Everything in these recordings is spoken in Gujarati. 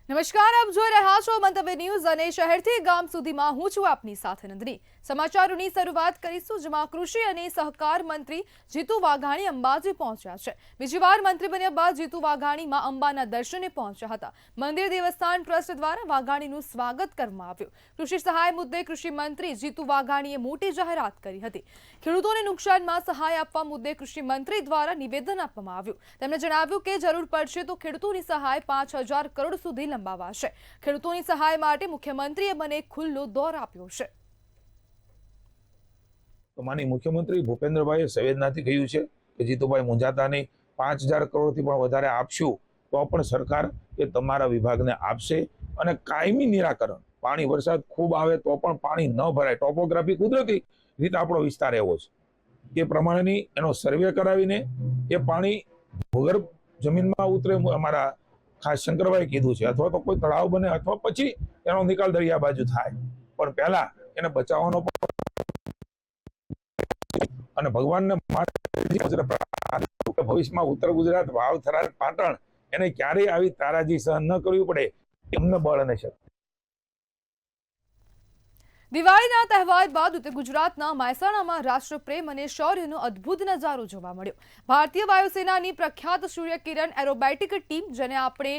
નમસ્કાર, આપ જોઈ રહ્યા છો મંતવ્ય ન્યૂઝ અને શહેરથી ગામ સુધીમાં હું છું આપની સાથે નંદની। સમાચારોની શરૂઆત કરીશું, જેમાં કૃષિ અને સહકાર મંત્રી જીતુ વાઘાણી અંબાજી પહોંચ્યા છે। બીજી વાર મંત્રી બન્યા બાદ જીતુ વાઘાણી માં અંબાના દર્શને પહોંચ્યા હતા। મંદિર દેવસ્થાન ટ્રસ્ટ દ્વારા વાઘાણીનું સ્વાગત કરવામાં આવ્યું। કૃષિ સહાય મુદ્દે કૃષિ મંત્રી જીતુ વાઘાણીએ મોટી જાહેરાત કરી હતી। ખેડૂતોને નુકસાનમાં સહાય આપવા મુદ્દે કૃષિ મંત્રી દ્વારા નિવેદન આપવામાં આવ્યું। તેમણે જણાવ્યું કે જરૂર પડશે તો ખેડૂતોની સહાય 5,000 કરોડ સુધી લંબાવાશે। ખેડૂતોની સહાય માટે મુખ્યમંત્રીએ મને ખુલ્લો દોર આપ્યો છે। તો માની મુખ્યમંત્રી ભૂપેન્દ્રભાઈએ સંવેદનાથી કહ્યું છે કે જીતુભાઈ મૂંઝાતા નહીં, 5,000 કરોડથી પણ વધારે આપશું તો પણ સરકાર એ તમારા વિભાગને આપશે અને કાયમી નિરાકરણ, પાણી વરસાદ ખૂબ આવે તો પણ પાણી ન ભરાય, ટોપોગ્રાફી કુદરતી રીતે આપણો વિસ્તાર એવો છે એ પ્રમાણેની એનો સર્વે કરાવીને એ પાણી ભૂગર્ભ જમીનમાં ઉતરે, અમારા ખાસ શંકરભાઈ કીધું છે, અથવા તો કોઈ તળાવ બને અથવા પછી એનો નિકાલ દરિયા બાજુ થાય, પણ પહેલા એને બચાવવાનો અને ભગવાનને ભવિષ્યમાં ઉત્તર ગુજરાત, વાવ, થરાદ, પાટણ એને ક્યારેય આવી તારાજી સહન ન કરવી પડે, એમને બળ અને શક્તિ। દિવાળીના તહેવાર બાદ ઉત્તર ગુજરાતના મહેસાણામાં રાષ્ટ્રપ્રેમ અને શૌર્યનો અદ્ભુત નજારો જોવા મળ્યો। ભારતીય વાયુસેનાની પ્રખ્યાત સૂર્યકિરણ એરોબેટિક ટીમ, જેને આપણે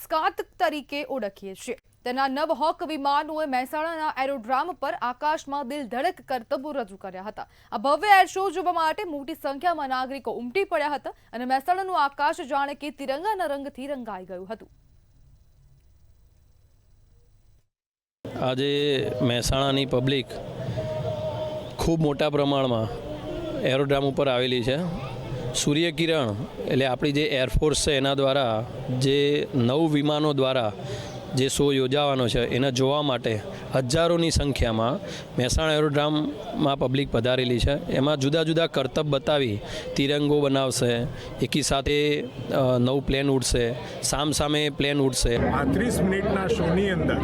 સ્કાત તરીકે ઓળખીએ છીએ, તેના 9 હોક વિમાનોએ મહેસાણાના એરોડ્રામ પર આકાશમાં દિલ ધડક કરતબો રજૂ કર્યા હતા। આ ભવ્ય એર શો જોવા માટે મોટી સંખ્યામાં નાગરિકો ઉમટી પડ્યા હતા અને મહેસાણાનું આકાશ જાણે કે તિરંગાના રંગથી રંગાઈ ગયું હતું। આજે મહેસાણાની પબ્લિક ખૂબ મોટા પ્રમાણમાં એરોડ્રામ ઉપર આવેલી છે। સૂર્યકિરણ એટલે આપણી જે એરફોર્સ છે એના દ્વારા જે 9 વિમાનો દ્વારા જે શો યોજાવાનો છે એને જોવા માટે હજારોની સંખ્યામાં મહેસાણા એરોડ્રામમાં પબ્લિક પધારેલી છે। એમાં જુદા જુદા કરતબ બતાવી તિરંગો બનાવશે, એકી સાથે 9 પ્લેન ઉડશે, સામે પ્લેન ઉડશે। 35 મિનિટના શોની અંદર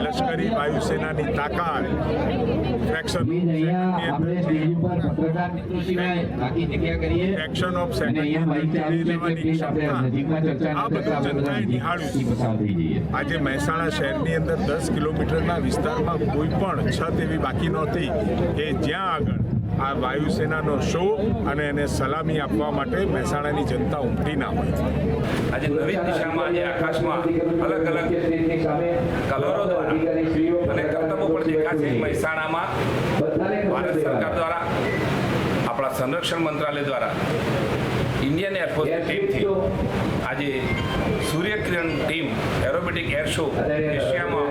લશ્કરી વાયુસેનાની તાકાત, ફ્રેક્શન ઓફ સેકન્ડની ક્ષમતા, આ બધું જનતાએ નિહાળ્યું। આજે મહેસાણા શહેરની અંદર 10 કિલોમીટરના વિસ્તારમાં કોઈ પણ છત એવી બાકી નહોતી કે જ્યાં આગળ આ વાયુસેનાનો શો અને એને સલામી આપવા માટે મહેસાણાની જનતા ઉમટી ના હોય। આજે નવી દિશામાં આજે આકાશમાં અલગ અલગ કલરો દ્વારા અને કરતબો પણ દેખાશે। મહેસાણામાં ભારત સરકાર દ્વારા, આપણા સંરક્ષણ મંત્રાલય દ્વારા ઇન્ડિયન એરફોર્સની ટીમથી આજે સૂર્યકિરણ ટીમ એરોબેટિક એર શો એશિયામાં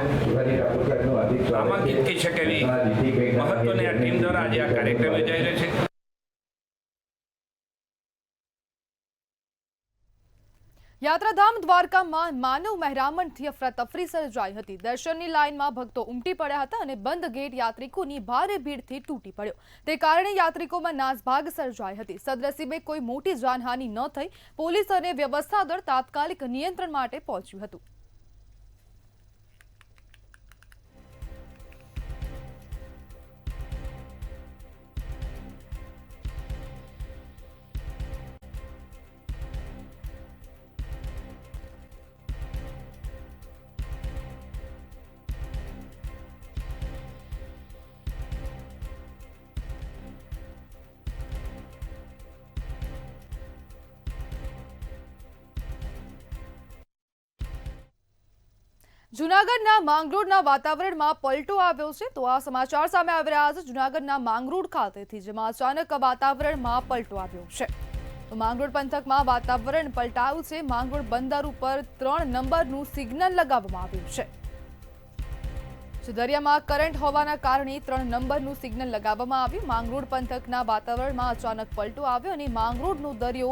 નામાંકિત કહી શકે એવી મહત્વની આ ટીમ દ્વારા આજે આ કાર્યક્રમ યોજાઈ રહ્યો છે। યાત્રાધામ દ્વારકામાં માનવ મહેરામણથી અફરાતફરી સર્જાઈ હતી। દર્શનની લાઇનમાં ભક્તો ઉમટી પડ્યા હતા અને બંધ ગેટ યાત્રિકોની ભારે ભીડથી તૂટી પડ્યો। તે કારણે યાત્રિકોમાં નાસભાગ સર્જાઈ હતી। સદનસીબે કોઈ મોટી જાનહાનિ ન થઈ। પોલીસ અને વ્યવસ્થા દળ તાત્કાલિક નિયંત્રણ માટે પહોંચ્યું હતું। જૂનાગઢના માંગરોળના વાતાવરણમાં પલટો આવ્યો છે, તો આ સમાચાર સામે આવી રહ્યા છે જૂનાગઢના માંગરોળ ખાતેથી, જેમાં અચાનક વાતાવરણમાં પલટો આવ્યો છે। તો માંગરોળ પંથકમાં વાતાવરણ પલટાયું છે। માંગરોળ બંદર ઉપર 3 નંબરનું સિગ્નલ લગાવવામાં આવ્યું છે। દરિયામાં કરંટ હોવાના કારણે 3 નંબરનું સિગ્નલ લગાવવામાં આવ્યું। માંગરોળ પંથકના વાતાવરણમાં અચાનક પલટો આવ્યો અને માંગરોળનો દરિયો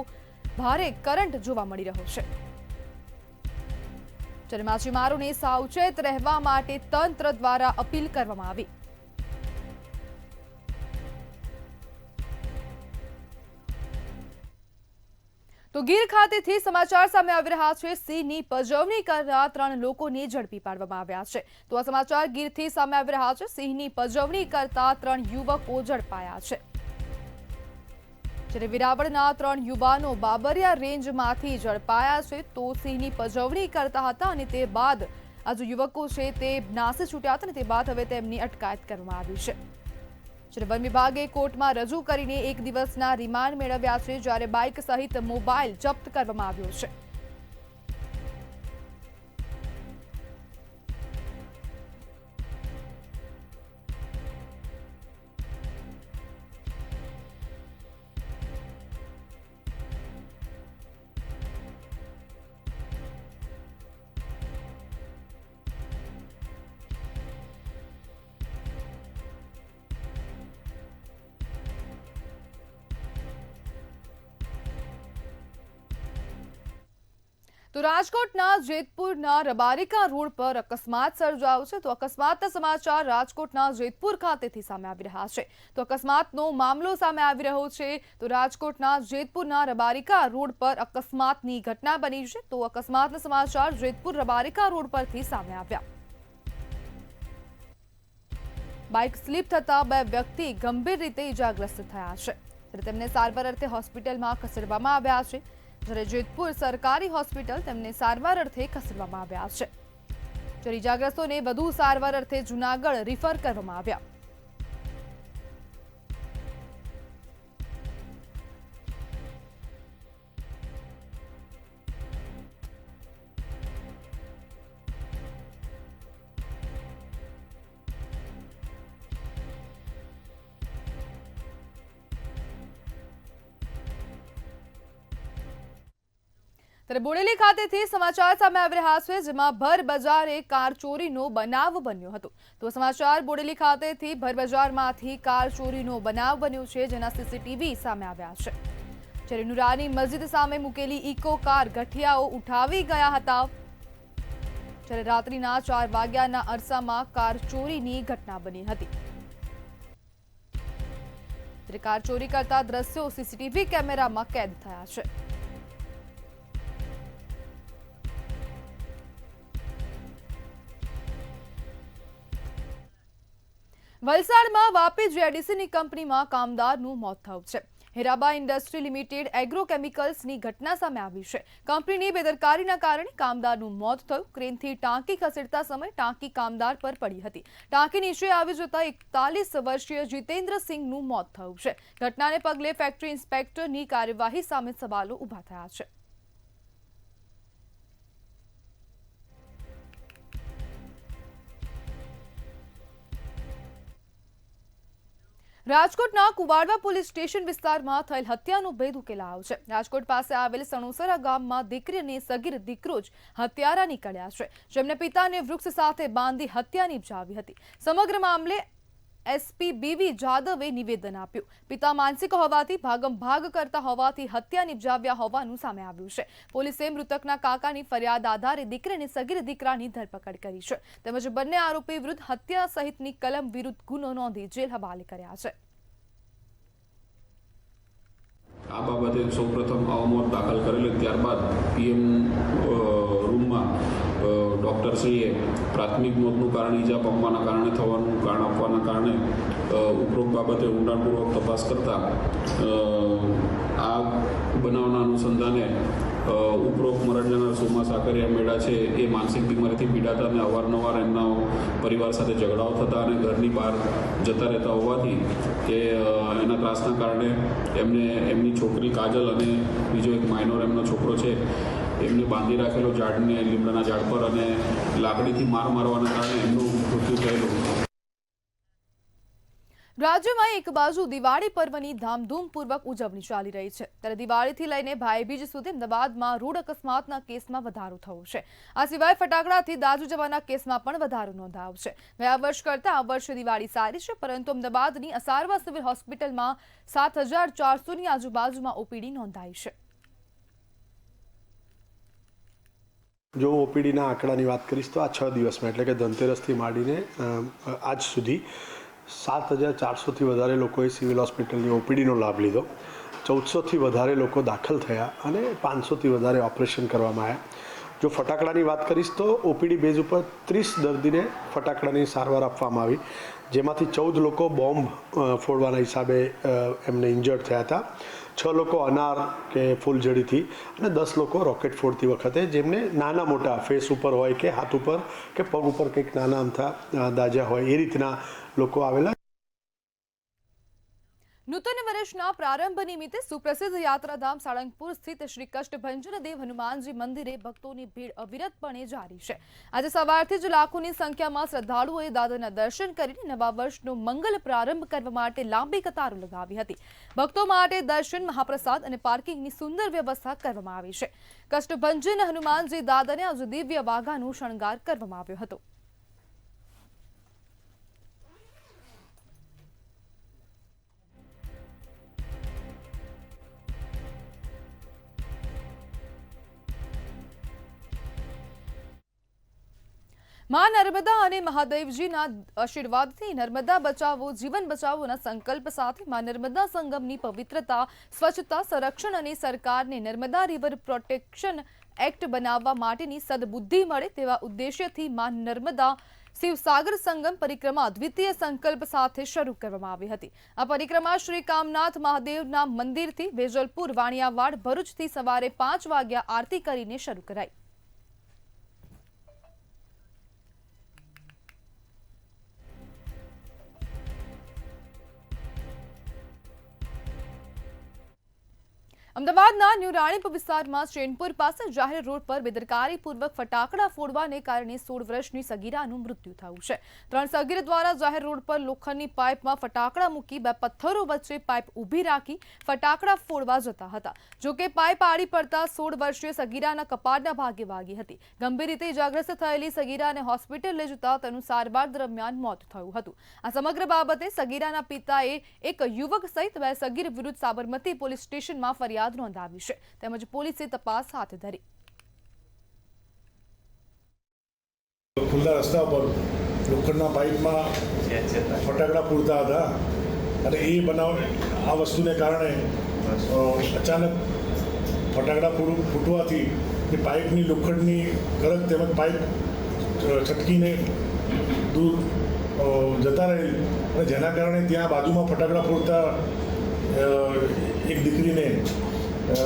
ભારે કરંટ જોવા મળી રહ્યો છે। જ્યારે માછીમારોને સાવચેત રહેવા માટે તંત્ર દ્વારા અપીલ કરવામાં આવી। તો ગીર ખાતેથી સમાચાર સામે આવી રહ્યા છે। સિંહની પજવણી કરતા 3 લોકોને ઝડપી પાડવામાં આવ્યા છે। તો આ સમાચાર ગીરથી સામે આવી રહ્યા છે। સિંહની પજવણી કરતા 3 યુવકો ઝડપાયા છે। જ્યારે વેરાવળના 3 યુવાનો બાબરિયા રેન્જમાંથી ઝડપાયા છે. તો સિંહની પજવણી કરતા હતા અને તે બાદ આ જે યુવકો છે તે નાસી છૂટ્યા હતા અને તે બાદ હવે તેમની અટકાયત કરવામાં આવી છે. જ્યારે વન વિભાગે કોર્ટમાં રજૂ કરીને 1 દિવસના રિમાન્ડ મેળવ્યા છે, જ્યારે બાઇક સહિત મોબાઈલ જપ્ત કરવામાં આવ્યો છે. તો રાજકોટના જેતપુરના રબારિકા રોડ પર અકસ્માત સર્જાયો છે. તો અકસ્માતના સમાચાર રાજકોટના જેતપુર ખાતેથી સામે આવી રહ્યા છે. તો અકસ્માતનો મામલો સામે આવી રહ્યો છે. તો રાજકોટના જેતપુરના રબારિકા રોડ પર અકસ્માતની ઘટના બની છે. તો અકસ્માતના સમાચાર જેતપુર રબારિકા રોડ પરથી સામે આવ્યા. બાઇક સ્લીપ થતા 2 વ્યક્તિ ગંભીર રીતે ઇજાગ્રસ્ત થયા છે. તેમને સારવાર અર્થે હોસ્પિટલમાં ખસેડવામાં આવ્યા છે. જ્યારે જેતપુર સરકારી હોસ્પિટલ તેમને સારવાર અર્થે ખસેડવામાં આવ્યા છે. જ્યારે ઇજાગ્રસ્તોને વધુ સારવાર અર્થે જૂનાગઢ રિફર કરવામાં આવ્યા. ત્યારે બોડેલી ખાતેથી સમાચાર સામે આવી રહ્યા છે, જેમાં ભર બજારે કાર ચોરીનો બનાવ બન્યો હતો. તો સમાચાર બોડેલી ખાતેથી ભર બજારમાંથી કાર ચોરીનો બનાવ બન્યો છે, જેના સીસીટીવી સામે આવ્યા છે. જ્યારે નુરાની મસ્જિદ સામે મૂકેલી ઇકો કાર ગઠિયાઓ ઉઠાવી ગયા હતા. જ્યારે રાત્રિના 4 વાગ્યાના અરસામાં કાર ચોરીની ઘટના બની હતી. ત્યારે કાર ચોરી કરતા દ્રશ્યો સીસીટીવી કેમેરામાં કેદ થયા છે. વલસાડમાં વાપી જીઆઈડીસીની કંપનીમાં કામદારનું મોત થયું છે. હીરાબા ઇન્ડસ્ટ્રી લિમિટેડ એગ્રોકેમિકલ્સની ઘટના સામે આવી છે. કંપનીની બેદરકારીના કારણે કામદારનું મોત થયું. ક્રેનથી ટાંકી ખસેડતા સમયે ટાંકી કામદાર પર પડી હતી. ટાંકી નીચે આવી જતા 41 વર્ષીય જીતેન્દ્રસિંહનું મોત થયું છે. ઘટનાને પગલે ફેક્ટરી ઇન્સ્પેક્ટરની કાર્યવાહી સામે સવાલો ઉભા થયા છે. રાજકોટના કુવાડવા પોલીસ સ્ટેશન વિસ્તારમાં થયેલ હત્યાનો ભેદ ઉકેલાયો છે. રાજકોટ પાસે આવેલ સણોસરા ગામમાં દીકરી અને સગીર દીકરો જ હત્યારા નીકળ્યા છે, જેમને પિતાને વૃક્ષ સાથે બાંધી હત્યા નિપજાવી હતી. સમગ્ર મામલે એસપી બીવી જાદવે નિવેદન આપ્યું. પિતા માનસિક હોવાથી ભાગમ-ભાગ કરતા હોવાથી હત્યા નિપજાવ્યા હોવાનું સામે આવ્યું છે. પોલીસે મૃતકના કાકાની ફરિયાદ આધારે દીકરી અને સગીર દીકરાની ધરપકડ કરી છે. તેમજ બંને આરોપી વિરુદ્ધ હત્યા સહિતની કલમ વિરુદ્ધ ગુનો નોંધી જેલ હવાલે કર્યા છે. આ બાબતે સૌપ્રથમ અવમોત દાખલ કરેલી, ત્યારબાદ પીએમ રૂમમાં ડૉક્ટરશ્રીએ પ્રાથમિક મોતનું કારણ ઈજા પામવાના કારણે થવાનું કારણ આપવાના કારણે ઉપરોક્ત બાબતે ઊંડાણપૂર્વક તપાસ કરતા આ બનાવના અનુસંધાને ઉપરોક્ત મરણ જનાર સોમા સાકરિયા મેળા છે એ માનસિક બીમારીથી પીડાતા અને અવારનવાર એમના પરિવાર સાથે ઝઘડાઓ થતા અને ઘરની બહાર જતા રહેતા હોવાથી કે એના ત્રાસના કારણે એમને એમની છોકરી કાજલ અને બીજો એક માઇનોર એમનો છોકરો છે એમને બાંધી રાખેલો ઝાડને લીમડાના ઝાડ પર અને લાકડીથી માર મારવાના કારણે એમનું મૃત્યુ થયેલું. રાજ્યમાં એક બાજુ દિવાળી પર્વની ધામધૂમપૂર્વક ઉજવણી ચાલી રહી છે, ત્યારે દિવાળીથી લઈને ભાઈબીજ સુધી અમદાવાદમાં રોડ અકસ્માતના કેસમાં વધારો થયો છે. આ સિવાય ફટાકડાથી દાઝી જવાના કેસમાં પણ વધારો નોંધાયો છે. ગયા વર્ષ કરતાં આ વર્ષે દિવાળી સારી છે, પરંતુ અમદાવાદની અસારવા સિવિલ હોસ્પિટલમાં 7400ની આજુબાજુમાં ઓપીડી નોંધાઈ છે. જો ઓપીડીના આંકડાની વાત કરીશ તો આ 6 દિવસમાં એટલે કે ધનતેરસથી માંડીને આજ સુધી 7400થી વધારે લોકોએ સિવિલ હોસ્પિટલની ઓપીડીનો લાભ લીધો. 1400થી વધારે લોકો દાખલ થયા અને 500થી વધારે ઓપરેશન કરવામાં આવ્યા. જો ફટાકડાની વાત કરીશ તો ઓપીડી બેઝ ઉપર 30 દર્દીને ફટાકડાની સારવાર આપવામાં આવી, જેમાંથી 14 લોકો બોમ્બ ફોડવાના હિસાબે એમને ઇન્જર્ડ થયા હતા. 6 લોકો અનાર કે ફૂલઝડીથી અને 10 લોકો રોકેટ ફોડતી વખતે જેમને નાના મોટા ફેસ ઉપર હોય કે હાથ ઉપર કે પગ ઉપર કંઈક નાના અમથા દાજા હોય એ રીતના લોકો આવેલા. નૂતન વર્ષના પ્રારંભ નિમિત્તે સુપ્રસિદ્ધ યાત્રાધામ સાળંગપુર સ્થિત શ્રી કષ્ટભંજન દેવ હનુમાનજી મંદિરે ભક્તોની ભીડ અવિરતપણે જારી છે. આજે સવારથી જ લાખોની સંખ્યામાં શ્રદ્ધાળુઓએ દાદાના દર્શન કરીને નવા વર્ષનો મંગલ પ્રારંભ કરવા માટે લાંબી કતારો લગાવી હતી. ભક્તો માટે દર્શન, મહાપ્રસાદ અને પાર્કિંગની સુંદર વ્યવસ્થા કરવામાં આવી છે. કષ્ટભંજન હનુમાનજી દાદાને આજે દિવ્ય વાઘાનો શણગાર કરવામાં આવ્યો હતો. માં નર્મદા અને મહાદેવજીના આશીર્વાદથી નર્મદા બચાવો જીવન બચાવોના સંકલ્પ સાથે માં નર્મદા સંગમની પવિત્રતા, સ્વચ્છતા, સંરક્ષણ અને સરકારને નર્મદા રિવર પ્રોટેક્શન એક્ટ બનાવવા માટેની સદબુદ્ધિ મળે તેવા ઉદ્દેશ્યથી માં નર્મદા શિવસાગર સંગમ પરિક્રમા અદ્વિતીય સંકલ્પ સાથે શરૂ કરવામાં આવી હતી. આ પરિક્રમા શ્રી કામનાથ મહાદેવના મંદિરથી વેજલપુર, વાણિયાવાડ, ભરૂચથી સવારે 5 વાગ્યા આરતી કરીને શરૂ કરાઈ. અમદાવાદના ન્યૂ રાણીપ વિસ્તારમાં ચેનપુર પાસે જાહેર રોડ પર બેદરકારીપૂર્વક ફટાકડા ફોડવાને કારણે 16 વર્ષની સગીરાનું મૃત્યુ થયું છે. 3 સગીર દ્વારા જાહેર રોડ પર લોખંડની પાઇપમાં ફટાકડા મૂકી 2 પથ્થરો વચ્ચે પાઇપ ઊભી રાખી ફટાકડા ફોડવા જતા હતા. જોકે પાઇપ આડી પડતા 16 વર્ષીય સગીરાના કપાળના ભાગે વાગી હતી. ગંભીર રીતે ઇજાગ્રસ્ત થયેલી સગીરાને હોસ્પિટલ લઈ જતા તેનું સારવાર દરમિયાન મોત થયું હતું. આ સમગ્ર બાબતે સગીરાના પિતાએ એક યુવક સહિત 2 સગીર વિરુદ્ધ સાબરમતી પોલીસ સ્ટેશનમાં ફરિયાદ નોંધાવી છે તેમજ પોલીસે તપાસ હાથ ધરી. ખુલ્લા રસ્તા પર લોખંડના પાઇપમાં ફટાકડા ફૂટતા હતા અને એ બનાવ આ વસ્તુને કારણે અચાનક ફટાકડા ફૂટવાથી એ પાઇપની લોખંડની કરક તેમજ પાઇપ છટકીને દૂર જતા રહેલ અને જેના કારણે ત્યાં બાજુમાં ફટાકડા ફૂટતા એક દીકરીને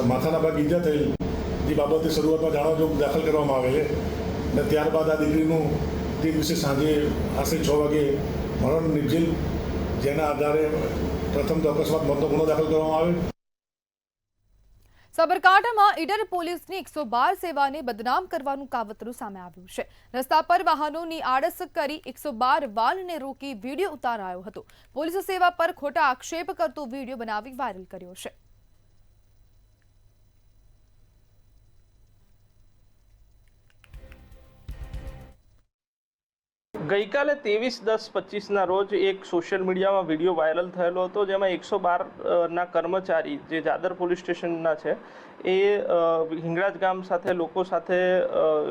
માથાના ભાગે ઈજા થયેલ. જે બાબતે શરૂઆતમાં જાણવા દાખલ કરવામાં આવે છે અને ત્યારબાદ આ દીકરીનું તે દિવસે સાંજે આશરે 6 વાગે મરણ નિપજેલ, જેના આધારે પ્રથમ તો અકસ્માત મોતનો ગુનો દાખલ કરવામાં આવે. સાબરકાંઠામાં ઈડર પોલીસની 112 સેવાને બદનામ કરવાનું કાવતરું સામે આવ્યું છે. રસ્તા પર વાહનોની આડસ કરી 112 વાનને રોકી વિડીયો ઉતારાયો હતો. પોલીસ સેવા પર ખોટા આક્ષેપ કરતો વિડીયો બનાવી વાયરલ કર્યો છે. ગઈકાલે 23/10/25ના રોજ એક સોશિયલ મીડિયામાં વિડીયો વાયરલ થયેલો હતો, જેમાં 112ના કર્મચારી જે જાદર પોલીસ સ્ટેશનના છે એ હિંગળાજ ગામ સાથે લોકો સાથે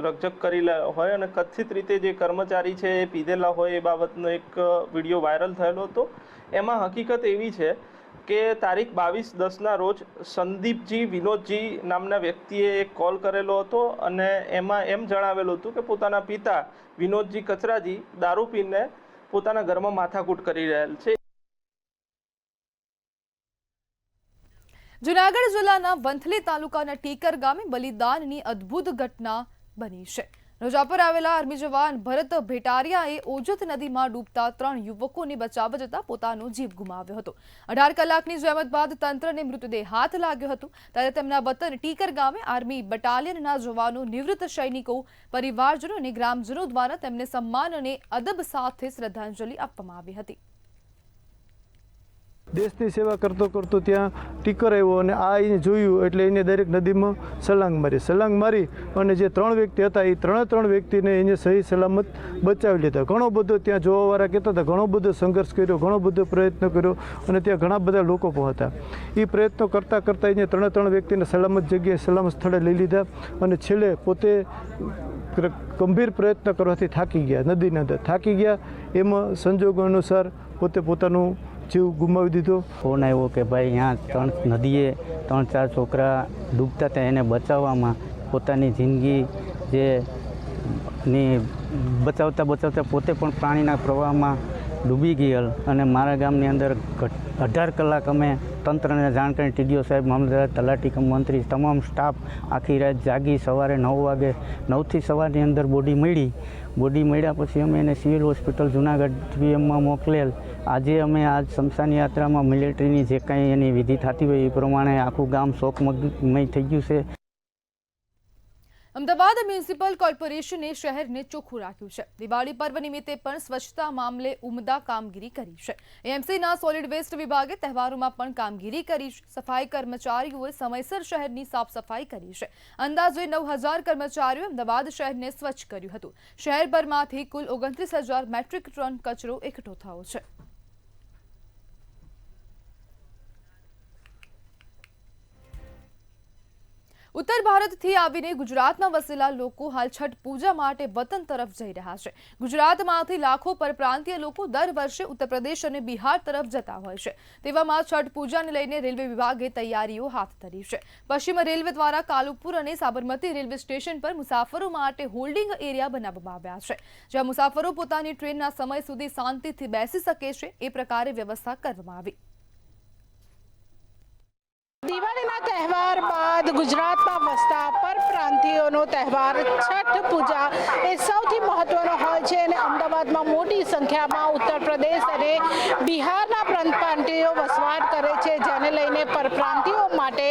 રકઝક કરી હોય અને કથિત રીતે જે કર્મચારી છે એ પીધેલા હોય એ બાબતનો એક વિડીયો વાયરલ થયેલો હતો. એમાં હકીકત એવી છે કે તારીખ 22/10ના રોજ સંદીપજી વિનોદજી નામના વ્યક્તિએ એક કોલ કરેલો હતો અને એમાં એમ જણાવેલું હતું કે પોતાના પિતા વિનોદજી કચરાજી દારૂ પીને પોતાના ઘરમાં માથાકૂટ કરી રહેલ છે. જૂનાગઢ જિલ્લાના વંથલી તાલુકાના ટીકર ગામે બલિદાનની અદ્ભુત ઘટના બની છે. રોજા પર આવેલા આર્મી જવાન ભરત ભેટારિયાએ ઓજત નદીમાં ડૂબતા 3 યુવકોને બચાવવા જતા પોતાનો જીવ ગુમાવ્યો હતો. 18 કલાકની જહેમત બાદ તંત્રને મૃતદેહ હાથ લાગ્યો હતો. ત્યારે તેમના વતન ટીકર ગામે આર્મી બટાલિયનના જવાનો, નિવૃત્ત સૈનિકો, પરિવારજનો અને ગ્રામજનો દ્વારા તેમને સન્માન અને અદબ સાથે શ્રદ્ધાંજલિ આપવામાં આવી હતી. દેશની સેવા કરતો ત્યાં ટીકર આવ્યો અને આ એને જોયું એટલે એને દરેક નદીમાં સલાંગ મારી અને જે 3 વ્યક્તિ હતા એ 3 વ્યક્તિને એને સહી સલામત બચાવી લીધા. ઘણો બધો ત્યાં જોવાવાળા કહેતા હતા, ઘણો બધો સંઘર્ષ કર્યો, ઘણો બધો પ્રયત્ન કર્યો અને ત્યાં ઘણા બધા લોકો પણ હતા. એ પ્રયત્નો કરતાં એને 3 વ્યક્તિને સલામત જગ્યાએ સલામત સ્થળે લઈ લીધા અને છેલ્લે પોતે ગંભીર પ્રયત્ન કરવાથી થાકી ગયા, નદીની અંદર થાકી ગયા. એમાં સંજોગો અનુસાર પોતાનું જીવ ગુમાવી દીધો. ફોન આવ્યો કે ભાઈ અહીંયા નદીએ 3-4 છોકરા ડૂબતા હતા, એને બચાવવામાં પોતાની જિંદગી બચાવતા પોતે પણ પાણીના પ્રવાહમાં ડૂબી ગયેલ અને મારા ગામની અંદર 18 કલાક અમે તંત્રને જાણ કરી ટીડીઓ સાહેબ, મામલતદાર, તલાટી કમ મંત્રી, તમામ સ્ટાફ આખી રાત જાગી સવારે 9 વાગે 9થી સવારની અંદર બોડી મળ્યા પછી અમે એને સિવિલ હોસ્પિટલ જુનાગઢ પીએમમાં મોકલેલ. આજે અમે આ શમશાન યાત્રામાં મિલિટરીની જે કાંઈ એની વિધિ થતી હોય એ પ્રમાણે આખું ગામ શોકમય થઈ ગયું છે. અમદાવાદ મ્યુનિસિપલ કોર્પોરેશને શહેરને ચોખ્ખું રાખ્યું છે. દિવાળી પર્વ નિમિત્તે પણ સ્વચ્છતા મામલે ઉમદા કામગીરી કરી છે. એએમસીના સોલિડ વેસ્ટ વિભાગે તહેવારોમાં પણ કામગીરી કરી છે. સફાઈ કર્મચારીઓએ સમયસર શહેરની સાફ સફાઈ કરી છે. અંદાજે 9,000 કર્મચારીઓએ અમદાવાદ શહેરને સ્વચ્છ કર્યું હતું. શહેરભરમાંથી કુલ 29,000 મેટ્રિક ટન કચરો એકઠો થયો છે. ઉત્તર ભારતથી આવીને ગુજરાતમાં વસેલા લોકો હાલ છઠ પૂજા માટે વતન તરફ જઈ રહ્યા છે. ગુજરાતમાંથી લાખો પરપ્રાંતીય લોકો દર વર્ષે ઉત્તર પ્રદેશ અને બિહાર તરફ જતા હોય છે. તેવામાં છઠ પૂજાને લઈને રેલવે વિભાગે તૈયારીઓ હાથ ધરી છે. પશ્ચિમ રેલવે દ્વારા કાલુપુર અને સાબરમતી રેલવે સ્ટેશન પર મુસાફરો માટે હોલ્ડિંગ એરિયા બનાવવામાં આવ્યા છે, જ્યાં મુસાફરો પોતાની ટ્રેનના સમય સુધી શાંતિથી બેસી શકે છે. એ પ્રકારે વ્યવસ્થા કરવામાં આવી. દિવાળીના તહેવાર બાદ ગુજરાતમાં વસતા પરપ્રાંતિયોનો તહેવાર છઠ પૂજા એ સૌથી મહત્વનો હોય છે અને અમદાવાદમાં મોટી સંખ્યામાં ઉત્તર પ્રદેશ અને બિહારના પ્રાંતિયો વસવાટ કરે છે, જેને લઈને પરપ્રાંતિયો માટે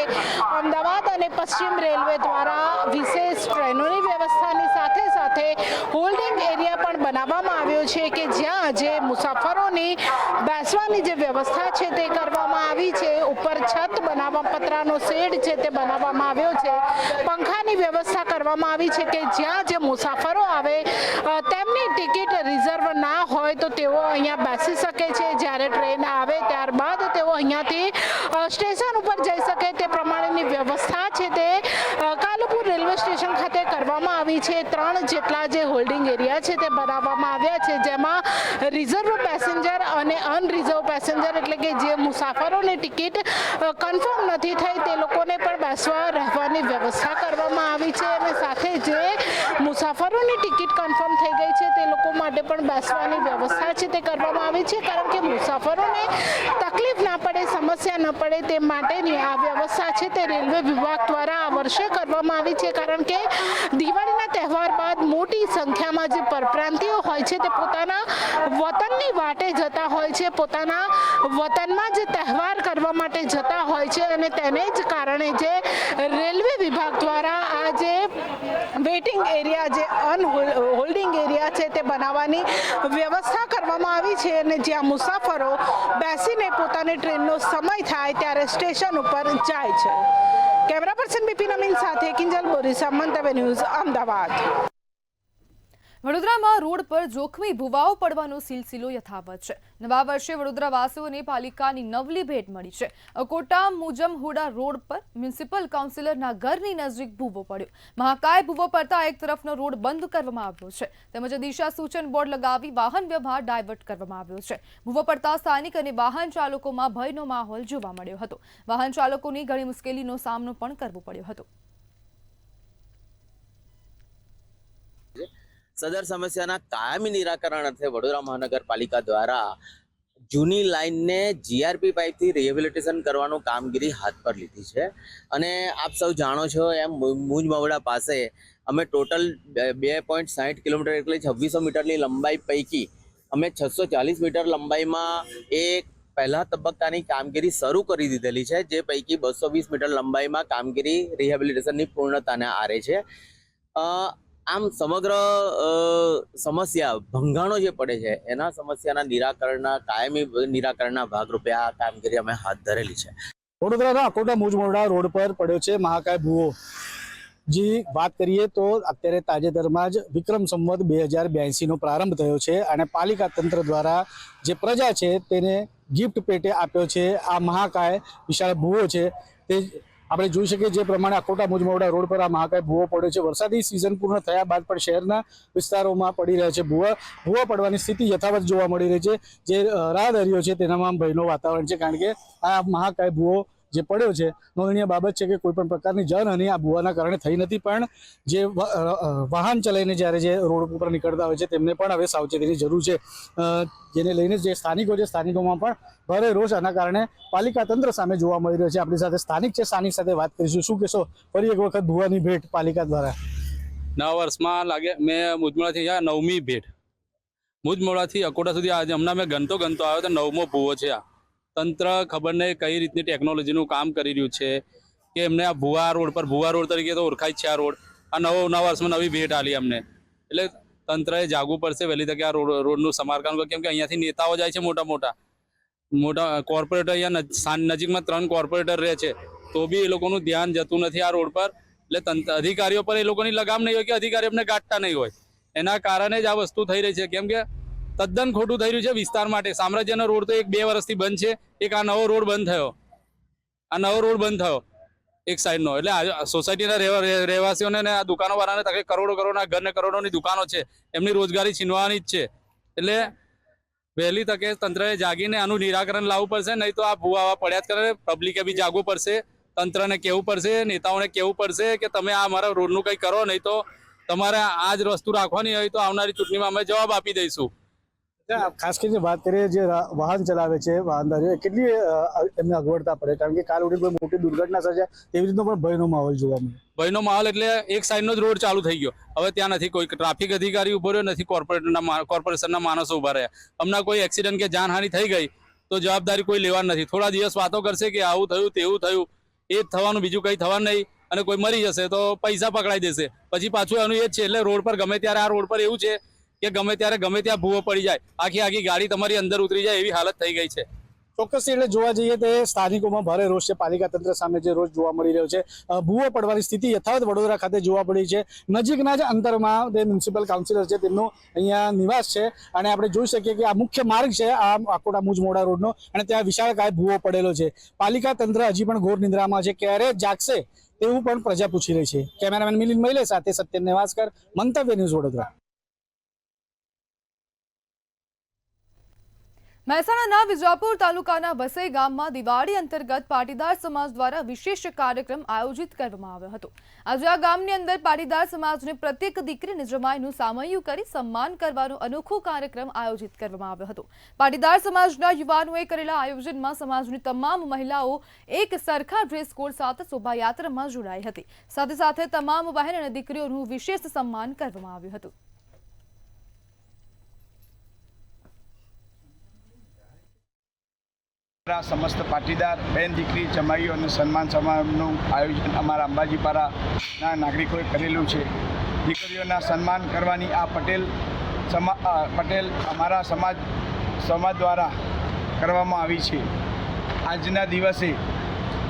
અમદાવાદ અને પશ્ચિમ રેલવે દ્વારા વિશેષ ટ્રેનોની વ્યવસ્થાની સાથે સાથે હોલ્ડિંગ એરિયા પણ બનાવવામાં આવ્યો છે કે જ્યાં જે મુસાફરોની બેસવાની જે વ્યવસ્થા છે તે કરવામાં આવી છે. ઉપર છત બનાવવા પતરાનો શેડ છે તે બનાવવામાં આવ્યો છે. પંખાની વ્યવસ્થા કરવામાં આવી છે કે જ્યાં જે મુસાફરો આવે તેમની ટિકિટ રિઝર્વ ના હોય તો તેઓ અહીંયા બેસી શકે છે. જ્યારે ટ્રેન આવે ત્યારબાદ તેઓ અહીંયાથી સ્ટેશન ઉપર જઈ શકે તે પ્રમાણેની વ્યવસ્થા છે તે કાલુપુર રેલવે સ્ટેશન ખાતે કરવામાં આવી છે. 3 જેટલા જે હોલ્ડિંગ એરિયા છે તે બનાવવામાં આવ્યા છે, જેમાં રિઝર્વ પેસેન્જર અને અનરિઝર્વ પેસેન્જર એટલે કે જે મુસાફરોની ટિકિટ કન્ફર્મ નથી થઈ તે લોકોને પણ બેસવા રહેવાની વ્યવસ્થા કરવામાં આવી છે અને સાથે જે મુસાફરોની ટિકિટ કન્ફર્મ થઈ ગઈ છે તે લોકો માટે પણ બેસવાની વ્યવસ્થા છે તે કરવામાં આવી છે, કારણ કે મુસાફરોને તકલીફ ના પડે, સમસ્યા ન પડે તે માટેની આ વ્યવસ્થા છે તે રેલવે વિભાગ દ્વારા આ વર્ષે કરવામાં આવી છે. કારણ કે દિવાળીના તહેવાર બાદ મોટી સંખ્યામાં જે પરપ્રાંતિયો હોય છે તે પોતાના વતનની વાટે જતા હોય છે, પોતાના વતનમાં જે તહેવાર કરવા માટે જતા હોય છે અને તેને જ કારણે જે રેલવે વિભાગ દ્વારા આ જે વેઇટિંગ એરિયા જે હોલ્ડિંગ એરિયા છે તે બનાવવાની વ્યવસ્થા કરવામાં આવી છે અને જ્યાં મુસાફરો બેસીને પોતાની ટ્રેનનો સમય થાય ત્યારે સ્ટેશન ઉપર જાય છે. કેમેરા પર્સન બિપિન અમીન સાથે કિંજલ બોરીસા, મંતવ્ય ન્યૂઝ, અમદાવાદ. વડોદરામાં રોડ પર જોખમી ભૂવાઓ પડવાનો સિલસિલો યથાવત છે. નવા વર્ષે વડોદરાવાસીઓને પાલિકાની નવલી ભેટ મળી છે. અકોટા મુજમહુડા રોડ પર મ્યુનિસિપલ કાઉન્સિલરના ઘરની નજીક ભૂવો પડ્યો. મહાકાય ભૂવો પડતા એક તરફનો રોડ બંધ કરવામાં આવ્યો છે, તેમજ દિશા સૂચન બોર્ડ લગાવી વાહન વ્યવહાર ડાયવર્ટ કરવામાં આવ્યો છે. ભૂવો પડતા સ્થાનિક અને વાહન ચાલકોમાં ભયનો માહોલ જોવા મળ્યો હતો. વાહન ચાલકોની ઘણી મુશ્કેલીનો સામનો પણ કરવો પડ્યો હતો. સદર સમસ્યાના કાયમી નિરાકરણ અર્થે વડોદરા મહાનગરપાલિકા દ્વારા જૂની લાઇનને જીઆરપી પાઇપથી રિહેબિલિટેશન કરવાનું કામગીરી હાથ પર લીધી છે. અને આપ સૌ જાણો છો એમ મુજમહુડા પાસે અમે ટોટલ 2.60 કિલોમીટર એટલે 2600 મીટરની લંબાઈ પૈકી અમે 640 મીટર લંબાઈમાં એક પહેલા તબક્કાની કામગીરી શરૂ કરી દીધેલી છે, જે પૈકી 220 મીટર લંબાઈમાં કામગીરી રિહેબિલિટેશનની પૂર્ણતાને આરે છે. આમ સમગ્ર સમસ્યા ભંગાણો જે પડે છે એના સમસ્યાના નિરાકરણના કાયમી નિરાકરણના ભાગરૂપે આ કામગીરી અમે હાથ ધરેલી છે. વડોદરાના અકોટા મુજમહુડા રોડ પર પડ્યો છે મહાકાય ભૂવો. જી વાત કરીએ તો અત્યારે તાજેતરમાં જ વિક્રમ સંવત 2082નો પ્રારંભ થયો છે અને પાલિકા તંત્ર દ્વારા જે પ્રજા છે તેને ગિફ્ટ પેટે આપ્યો છે આ મહાકાય વિશાળ ભૂવો છે. તે આપણે જોઈ શકીએ જે પ્રમાણે અકોટા મુજમહુડા રોડ પર આ મહાકાય ભૂવો પડ્યો છે. વરસાદી સિઝન પૂર્ણ થયા બાદ પણ શહેરના વિસ્તારોમાં પડી રહ્યા છે ભૂવા પડવાની સ્થિતિ યથાવત જોવા મળી રહી છે. જે રાહદારીઓ છે તેનામાં ભયનો વાતાવરણ છે, કારણ કે આ મહાકાય ભૂવો જે પડ્યો છે. નોંધનીય બાબત છે કે કોઈ પણ પ્રકારની જાનહાનિ આ ભૂવાના કારણે થઈ નથી, પણ જે વાહન ચલાવીને જ્યારે જે રોડ ઉપર નીકળતા હોય છે તેમને પણ હવે સાવચેતીની જરૂર છે, જેને લઈને જે સ્થાનિકો છે સ્થાનિકોમાં પણ ભારે રોષ આના કારણે પાલિકા તંત્ર સામે જોવા મળી રહ્યો છે. આપણી સાથે સ્થાનિક છે, સ્થાનિક સાથે વાત કરીશું. શું કહેશો, ફરી એક વખત ભૂવાની ભેટ પાલિકા દ્વારા? 9 વર્ષમાં લાગે મેં મુજમોડાથી 9મી ભેટ, મુજમોડાથી અકોટા સુધી આજે હમણાં મેં ગણતો આવ્યો તો 9મો ભૂવો છે. આ તંત્ર ખબર નહીં કઈ રીતની ટેકનોલોજીનું કામ કરી રહ્યું છે કે એમને આ ભૂવા રોડ તરીકે તો ઓળખાય છે. આ રોડ આ 9 વર્ષમાં નવી ભેટ આલી અમને, એટલે તંત્રએ જાગવું પડશે વહેલી તકે આ રોડનું સમારકામ, કેમ કે અહીંયાથી નેતાઓ જાય છે, મોટા કોર્પોરેટર. અહીંયા નજીકમાં 3 કોર્પોરેટર રહે છે, તો બી એ લોકોનું ધ્યાન જતું નથી આ રોડ પર. એટલે અધિકારીઓ પર એ લોકોની લગામ નહીં હોય કે અધિકારી અમને ગાંઠતા નહીં હોય, એના કારણે જ આ વસ્તુ થઈ રહી છે. કેમ કે તદ્દન ખોટું થઈ રહ્યું છે વિસ્તાર માટે. સામ્રાજ્યનો રોડ તો 1-2 વર્ષથી બંધ છે, એક આ નવો રોડ બંધ થયો એક સાઈડનો. એટલે સોસાયટીના રહેવાસીઓને અને આ દુકાનોવાળાને તકે કરોડોના ઘર ને કરોડોની દુકાનો છે, એમની રોજગારી છીનવાની જ છે. એટલે વહેલી તકે તંત્રએ જાગીને આનું નિરાકરણ લાવવું પડશે, નહીં તો આ ભૂવા પડ્યા જ કરે. પબ્લિકે બી જાગવું પડશે, તંત્રને કહેવું પડશે, નેતાઓને કહેવું પડશે કે તમે આ અમારા રોડનું કંઈ કરો, નહીં તો તમારે આ જ વસ્તુ રાખવાની હોય તો આવનારી ચૂંટણીમાં અમે જવાબ આપી દઈશું. ખાસ કરીને વાત કરીએ જે વાહન ચલાવે છે વાહનદારીઓ, કેટલી એમને અગવડતા પડે, કારણ કે કાલ ઉઠી કોઈ મોટી દુર્ઘટના સર્જાય તેવી રીતનો પણ ભયનો માહોલ જોવા મળે. ભયનો માહોલ એટલે એક સાઈડનો જ રોડ ચાલુ થઈ ગયો, હવે ત્યાં નથી કોઈ ટ્રાફિક અધિકારી ઉભો રહ્યો, નથી કોર્પોરેશનના માણસો ઉભા રહ્યા. હમણાં કોઈ એક્સિડન્ટ કે જાનહાનિ થઈ ગઈ તો જવાબદારી કોઈ લેવા નથી. થોડા દિવસ વાતો કરશે કે આવું થયું તેવું થયું, એ જ થવાનું, બીજું કંઈ થવાનું નહીં. અને કોઈ મરી જશે તો પૈસા પકડાઈ દેશે, પછી પાછું એનું એ જ છે. એટલે રોડ પર ગમે ત્યારે આ રોડ પર એવું છે કે ગમે ત્યારે ગમે ત્યાં ભૂવો પડી જાય, આખી ગાડી તમારી અંદર ઉતરી જાય એવી હાલત થઈ ગઈ છે. ચોક્કસ એટલે જોવા જઈએ તો સ્થાનિકોમાં ભારે રોષ છે પાલિકા તંત્ર સામે, જે રોજ જોવા મળી રહ્યો છે. ભૂવો પડવાની સ્થિતિ યથાવત વડોદરા ખાતે જોવા મળી છે. નજીકના જ અંતરમાં જે મ્યુનિસિપલ કાઉન્સિલર છે તેમનો અહીંયા નિવાસ છે, અને આપણે જોઈ શકીએ કે આ મુખ્ય માર્ગ છે આ અકોટા મુજમોડા રોડનો, અને ત્યાં વિશાળકાય ભૂવો પડેલો છે. પાલિકા તંત્ર હજી પણ ઘોર નિંદ્રામાં છે, ક્યારે જાગશે તેવું પણ પ્રજા પૂછી રહી છે. કેમેરામેન મિલિંદ મहिले સાથે સત્યન નેવાસકર, મંતવ્ય ન્યૂઝ વડોદરા. મહેસાણાના વિજાપુર તાલુકાના વસઈ ગામમાં દિવાળી અંતર્ગત પાટીદાર સમાજ દ્વારા વિશેષ કાર્યક્રમ આયોજિત કરવામાં આવ્યો હતો. આજે આ ગામની અંદર પાટીદાર સમાજને પ્રત્યેક દીકરીને જમાઈનું સામૈયું કરી સન્માન કરવાનો અનોખો કાર્યક્રમ આયોજિત કરવામાં આવ્યો હતો. પાટીદાર સમાજના યુવાનોએ કરેલા આયોજનમાં સમાજની તમામ મહિલાઓ એક સરખા ડ્રેસ કોડ સાથે શોભાયાત્રામાં જોડાઈ હતી. સાથે સાથે તમામ બહેન અને દીકરીઓનું વિશેષ સન્માન કરવામાં આવ્યું હતું. સમસ્ત પાટીદાર બહેન દીકરી જમાઈઓ અને સન્માન સમારંભનું આયોજન અમારા અંબાજીપારાના નાગરિકોએ કરેલું છે. દીકરીઓના સન્માન કરવાની આ પટેલ અમારા સમાજ દ્વારા કરવામાં આવી છે. આજના દિવસે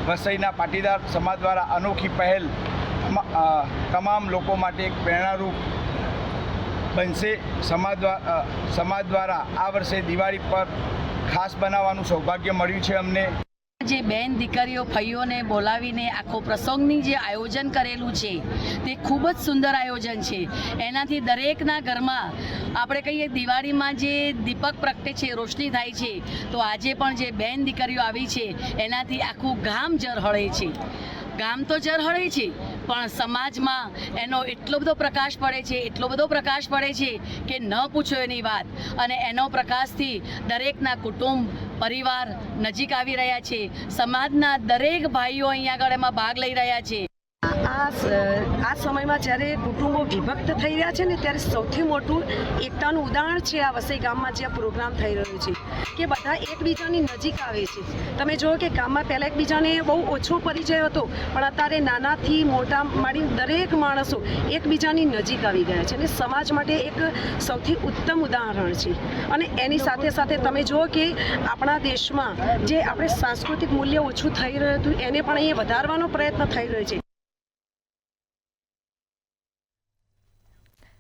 વસઈના પાટીદાર સમાજ દ્વારા અનોખી પહેલ તમામ લોકો માટે એક પ્રેરણારૂપ બનશે. સમાજ દ્વારા આ વર્ષે દિવાળી પર ખાસ બનાવવાનું સૌભાગ્ય મળ્યું છે અમને. જે બેન દીકરીઓ ફઈઓને બોલાવીને આખો પ્રસંગની જે આયોજન કરેલું છે તે ખૂબ જ સુંદર આયોજન છે. એનાથી દરેકના ઘરમાં આપણે કહીએ દિવાળીમાં જે દીપક પ્રગટે છે, રોશની થાય છે, તો આજે પણ જે બેન દીકરીઓ આવી છે એનાથી આખું ગામ ઝળહળે છે. ગામ તો ઝળહળે છે, પણ સમાજમાં એનો એટલો બધો પ્રકાશ પડે છે કે ન પૂછો એની વાત. અને એનો પ્રકાશથી દરેકના કુટુંબ પરિવાર નજીક આવી રહ્યા છે. સમાજના દરેક ભાઈઓ અહીંયા આગળ એમાં ભાગ લઈ રહ્યા છે. આ સમયમાં જ્યારે કુટુંબો વિભક્ત થઈ રહ્યા છે ને, ત્યારે સૌથી મોટું એકતાનું ઉદાહરણ છે આ વસઈ ગામમાં જે આ પ્રોગ્રામ થઈ રહ્યો છે કે બધા એકબીજાની નજીક આવે છે. તમે જુઓ કે ગામમાં પહેલાં એકબીજાને બહુ ઓછો પરિચય હતો, પણ અત્યારે નાનાથી મોટા માંડી દરેક માણસો એકબીજાની નજીક આવી ગયા છે, અને સમાજ માટે એક સૌથી ઉત્તમ ઉદાહરણ છે. અને એની સાથે સાથે તમે જુઓ કે આપણા દેશમાં જે આપણે સાંસ્કૃતિક મૂલ્ય ઓછું થઈ રહ્યું હતું એને પણ અહીંયા વધારવાનો પ્રયત્ન થઈ રહ્યો છે.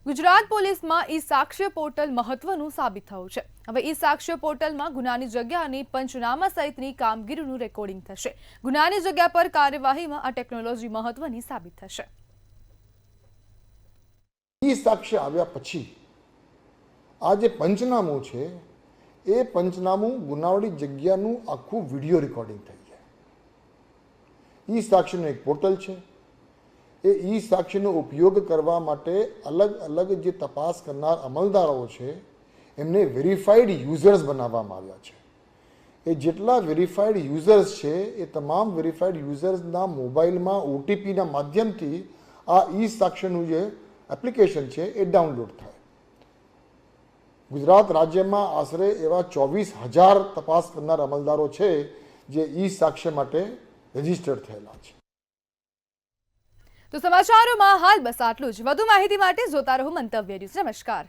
ગુજરાત પોલીસમાં ઈ સાક્ષ્ય પોર્ટલ મહત્વનું સાબિત થયું છે. હવે ઈ સાક્ષ્ય પોર્ટલમાં ગુનાની જગ્યાની પંચનામા સહિતની કામગીરીનું રેકોર્ડિંગ થશે. ગુનાની જગ્યા પર કાર્યવાહીમાં આ ટેકનોલોજી મહત્વની સાબિત થશે. ઈ સાક્ષ્ય આવ્યા પછી આ જે પંચનામું છે એ પંચનામું ગુનાવાળી જગ્યાનું આખું વિડીયો રેકોર્ડિંગ થઈ જાય. ઈ સાક્ષીનું એક પોર્ટલ છે. એ ઈ સાક્ષીનો ઉપયોગ કરવા માટે અલગ અલગ જે તપાસ કરનાર અમલદારો છે એમને વેરીફાઈડ યુઝર્સ બનાવવામાં આવ્યા છે. એ જેટલા વેરીફાઈડ યુઝર્સ છે એ તમામ વેરીફાઈડ યુઝર્સના મોબાઈલમાં ઓટીપીના માધ્યમથી આ ઈ સાક્ષીનું જે એપ્લિકેશન છે એ ડાઉનલોડ થાય. ગુજરાત રાજ્યમાં આશરે એવા 24,000 તપાસ કરનાર અમલદારો છે જે ઈ સાક્ષ્ય માટે રજીસ્ટર્ડ થયેલા છે. તો સમાચારોમાં હાલ બસ આટલું જ. વધુ માહિતી માટે જોતા રહો મંતવ્ય ન્યૂઝ. નમસ્કાર.